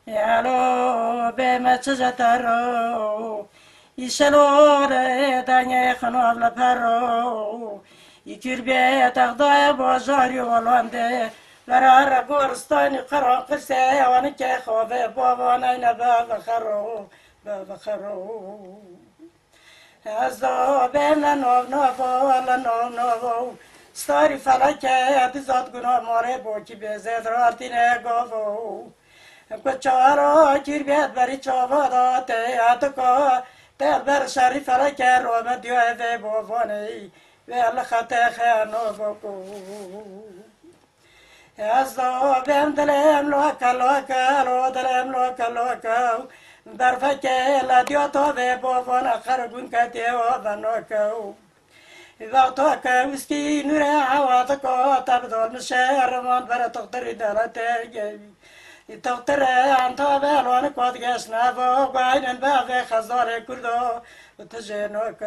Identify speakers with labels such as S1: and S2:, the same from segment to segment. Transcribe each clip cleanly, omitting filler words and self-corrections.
S1: یالو به مچجتارو یشلور دنیا خنوار لپرو یکیر به تقدای بازاری ولنده لرار گورستانی قران قصه وانی که خوابه بابا نینا بخرو بخرو از بین نو نو ستاری فلکه دیزاد گناه ماره بوکی بزد رارتینه گوو کچارو کیر بیاد بری چوبادات اتکو تل بر شری فلکه رو مدیو ای بوانی ول خط خانو بکو از بین دلم لوکا دلم لوکا در فکر لادیو تو به بوان خرگون کتی و بنوکو وقتا که وسکی نور عواتکو تبدو مشهر من بر تقدری دلته تقدر انت بالوان قد قشنا وقاين باغي خزار كردو تجينوك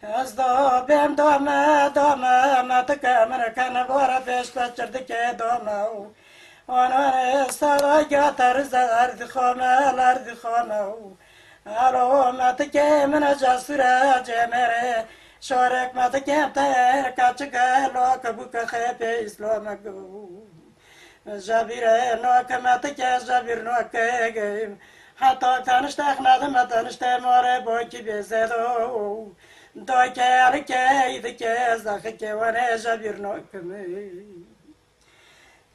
S1: ازدو بهم دوما ما تكامر كان بورا فيش تشردك دوما وانا استاذ جاتر زارد خوما الارض خوما الو ما تكي من جاسورة جمره شارك ما تكي تاير كاتشك لو كبوك خيبي اسلامكو جابير نوك ما تكي جابير نوك حتى تنشتاق نادم تنشتا موري بوكي بيزيدو دوكي عليكي يدكي زاخكي وانا جابير نوك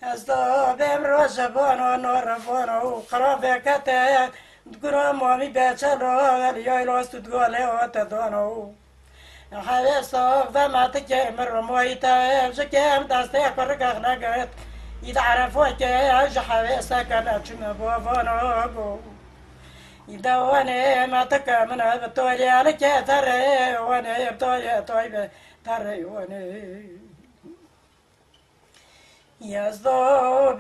S1: ازدو بيمرو جبونو نورفونو قرابي كتاك تقولوا مامي بيتشلو اليويلو استدقولي وتدونو حيثو فما تكي مرو مويتا شكيم داستيك برقاق نقت يتعرفوا كي جحويسا كانت شمبوفونو يدواني ما تكا من بطولي عليك تري واني بطولي طيبة تري واني يزدو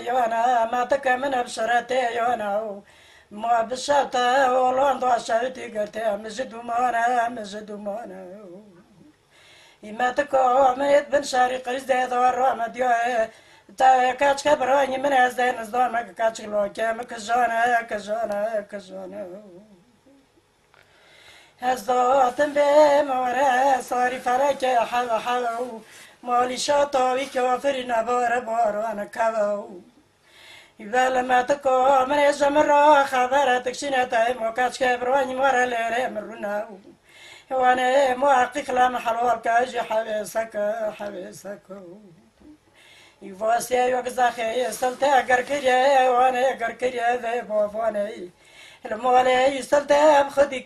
S1: يوانا ما تكا من بشرتي يوانا ما بشرتا ولون دو شرتي قرتي مجدو مانا ما تكو ميت بن شاري قريزدي دور مديوه تا كاتش كبراني من ازدين ازدون ما كاتش لوكي كجانا ازدو تنبي مورا صاري فرق حاو مالي شاطوي كوافري بارو انا كاو إذا لما تكو من الجمرة خبرتك شنتاي مو كاتش كبراني مورا ليري مرونا وانا محقق لا حلوال كاجي حبيسك يفاسي يوكزاخي سلطة قركريا وانا قركريا ذي بوفاني المولي سلطة بخدي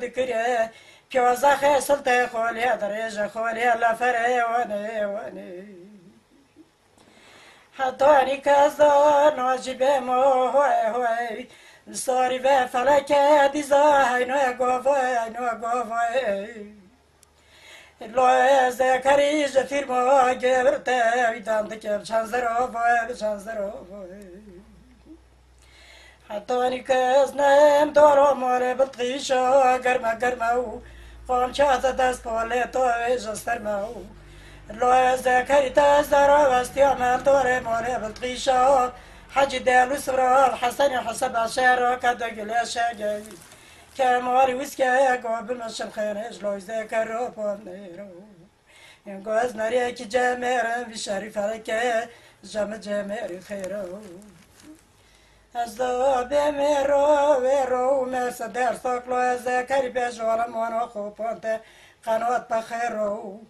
S1: كريا بيوزاخي سلطة خولي دريجة خولي لا فري واني حطاني كازا نواجبه مو هوي صاري بفلكة ديزا هينو قوفي لو ذكري جفير ما جبرته ويدان تكيب شانزرو حطاني كازنام دورو موري بطغيشو قرمو قوم شاطة دست بوليتو جسترمو لو ذكري تزدرو واستيعمل دوري موري بطغيشو حج دالو سرال حسن حسب عشيرو كدقل شاقي كماري ويسكا قابل مشم خيرش لو ذكرو بونيرو ينقوز ناريكي جامير بشريف عليك جامير خيرو ازدو بميرو مرسدر ساقلو ذكري بجوال مونو خوبونت قنوات بخيرو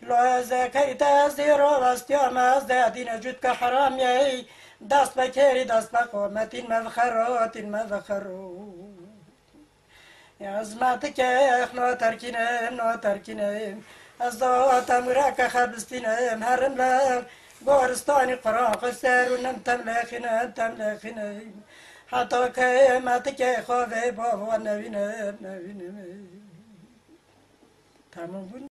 S1: لو ذكري تزيرو واستيام ازدادين جدك حرامي دست بكيري دست بقومتين مذخرو يا عزماتك نو تركينم ازدو تمراك خبستينم هرم لك قورستاني قران قسر ونم تملخينم حتى كيماتك خوفي بابو نبينم تمام